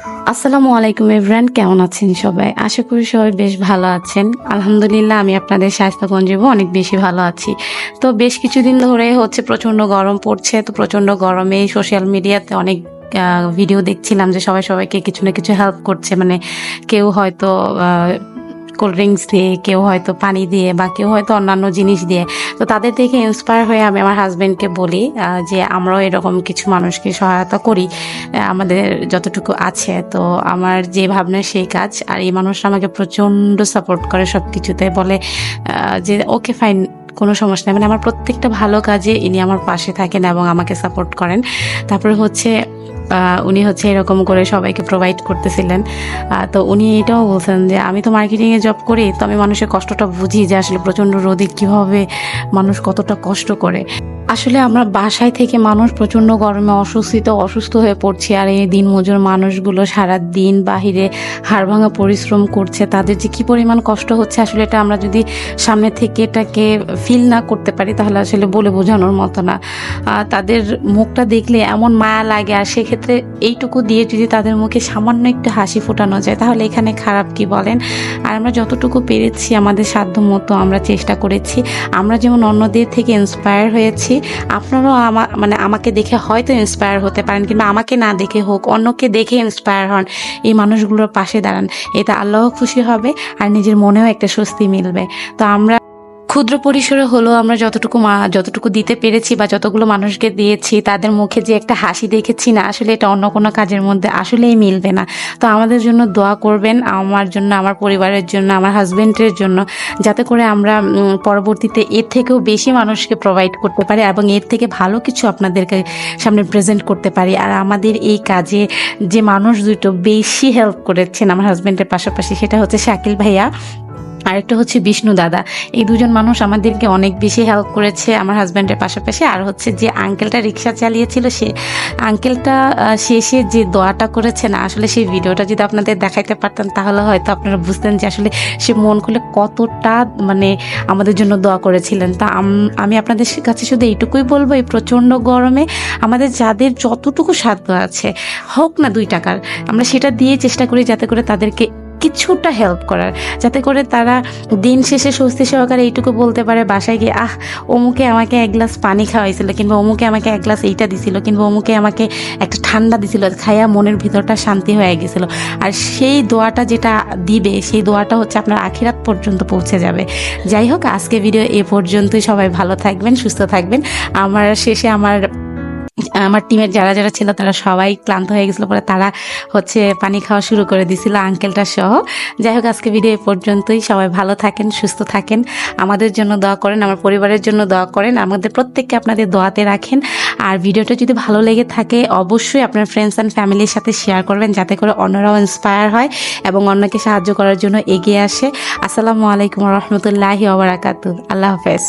আসসালামু আলাইকুম এভরিওয়ান, কেমন আছেন সবাই? আশা করি সবাই বেশ ভালো আছেন। আলহামদুলিল্লাহ আমি আপনাদের স্বাস্থ্যগঞ্জেও অনেক বেশি ভালো আছি। তো বেশ কিছুদিন ধরে হচ্ছে প্রচণ্ড গরম পড়ছে। তো প্রচণ্ড গরমে সোশ্যাল মিডিয়াতে অনেক ভিডিও দেখছিলাম যে সবাই সবাইকে কিছু না কিছু হেল্প করছে। মানে কেউ হয়তো কোল্ড ড্রিঙ্কস দিয়ে, কেউ হয়তো পানি দিয়ে, বা কেউ হয়তো অন্যান্য জিনিস দিয়ে। তো তাদের দেখে ইন্সপায়ার হয়ে আমি আমার হাজব্যান্ডকে বলি যে আমরাও এরকম কিছু মানুষকে সহায়তা করি আমাদের যতটুকু আছে। তো আমার যে ভাবনা সেই কাজ। আর এই মানুষটা আমাকে প্রচণ্ড সাপোর্ট করে সব কিছুতে, বলে যে ওকে ফাইন, কোনো সমস্যা নেই। মানে আমার প্রত্যেকটা ভালো কাজে ইনি আমার পাশে থাকেন এবং আমাকে সাপোর্ট করেন। তারপরে হচ্ছে উনি হচ্ছে এরকম করে সবাইকে প্রোভাইড করতেছিলেন। তো উনি এটাও বলছেন যে আমি তো মার্কেটিংয়ে জব করি, তো আমি মানুষের কষ্টটা বুঝি যে আসলে প্রচণ্ড রোদে কীভাবে মানুষ কতটা কষ্ট করে। আসলে আমরা বাসায় থেকে মানুষ প্রচণ্ড গরমে অসুস্থ হয়ে পড়ছি। আর এই দিনমজুর মানুষগুলো সারা দিন বাহিরে হাড়ভাঙা পরিশ্রম করছে, তাদের যে কী পরিমাণ কষ্ট হচ্ছে আসলে এটা আমরা যদি সামনে থেকে এটাকে ফিল না করতে পারি তাহলে আসলে বলে বোঝানোর মতো না। তাদের মুখটা দেখলে এমন মায়া লাগে। আর সেক্ষেত্রে এইটুকু দিয়ে যদি তাদের মুখে সামান্য একটু হাসি ফোটানো যায় তাহলে এখানে খারাপ কি বলেন? আর আমরা যতটুকু পেরেছি আমাদের সাধ্য মতো আমরা চেষ্টা করেছি। আমরা যেমন অন্যদের থেকে ইন্সপায়ার হয়েছি, আপনারাও আমাকে দেখে হয়তো ইন্সপায়ার হতে পারেন, কিংবা আমাকে না দেখে হোক অন্যকে দেখে ইন্সপায়ার হন, এই মানুষগুলোর পাশে দাঁড়ান। এতে আল্লাহ খুশি হবে আর নিজের মনেও একটা স্বস্তি মিলবে। তো আমরা ক্ষুদ্র পরিসরে হলেও আমরা যতটুকু দিতে পেরেছি বা যতগুলো মানুষকে দিয়েছি, তাদের মুখে যে একটা হাসি দেখেছি না, আসলে এটা অন্য কোনো কাজের মধ্যে আসলেই মিলবে না। তো আমাদের জন্য দোয়া করবেন, আমার জন্য, আমার পরিবারের জন্য, আমার হাজব্যান্ডের জন্য, যাতে করে আমরা পরবর্তীতে এর থেকেও বেশি মানুষকে প্রোভাইড করতে পারি এবং এর থেকে ভালো কিছু আপনাদেরকে সামনে প্রেজেন্ট করতে পারি। আর আমাদের এই কাজে যে মানুষ দুটো বেশি হেল্প করেছেন আমার হাজব্যান্ডের পাশাপাশি, সেটা হচ্ছে শাকিল ভাইয়া, আরেকটা হচ্ছে বিষ্ণু দাদা। এই দুজন মানুষ আমাদেরকে অনেক বেশি হেল্প করেছে আমার হাজব্যান্ডের পাশাপাশি। আর হচ্ছে যে আঙ্কেলটা রিক্সা চালিয়েছিল, সে আঙ্কেলটা শেষে যে দোয়াটা করেছে না, আসলে সেই ভিডিওটা যদি আপনাদের দেখাইতে পারতাম তাহলে হয়তো আপনারা বুঝতেন যে আসলে সে মন খুলে কতটা মানে আমাদের জন্য দোয়া করেছিলেন। তা আমি আপনাদের কাছে শুধু এইটুকুই বলবো, এই প্রচণ্ড গরমে আমাদের যাদের যতটুকু সাধ্য আছে, হোক না 2 টাকার, আমরা সেটা দিয়ে চেষ্টা করি যাতে করে তাদেরকে কিছুটা হেল্প করার, যাতে করে তারা দিন শেষে স্বস্তি সহকারে এইটুকু বলতে পারে বাসায় গিয়ে, অমুকে আমাকে 1 গ্লাস পানি খাওয়াইছিল, কিংবা অমুকে আমাকে 1 গ্লাস এইটা দিছিল, কিংবা অমুকে আমাকে একটা ঠান্ডা দিছিল, খাইয়া মনের ভিতরটা শান্তি হয়ে গেছিলো। আর সেই দোয়াটা যেটা দিবে, সেই দোয়াটা হচ্ছে আপনার আখিরাত পর্যন্ত পৌঁছে যাবে। যাই হোক, আজকে ভিডিও এ পর্যন্তই। সবাই ভালো থাকবেন, সুস্থ থাকবেন। আমার টিমের যারা যারা ছিল তারা সবাই ক্লান্ত হয়ে গেছিলো, পরে তারা হচ্ছে পানি খাওয়া শুরু করে দিছিল, আঙ্কেলটা সহ। যাই হোক, আজকে ভিডিও এ পর্যন্তই। সবাই ভালো থাকেন, সুস্থ থাকেন, আমাদের জন্য দোয়া করেন, আমার পরিবারের জন্য দোয়া করেন, আমাদের প্রত্যেককে আপনাদের দোয়াতে রাখেন। আর ভিডিওটা যদি ভালো লেগে থাকে অবশ্যই আপনার ফ্রেন্ডস অ্যান্ড ফ্যামিলির সাথে শেয়ার করবেন, যাতে করে অন্যরাও ইন্সপায়ার হয় এবং অন্যকে সাহায্য করার জন্য এগিয়ে আসে। আসসালামু আলাইকুম রহমতুল্লাহি ওয়া বারাকাতুহু। আল্লাহ হাফেজ।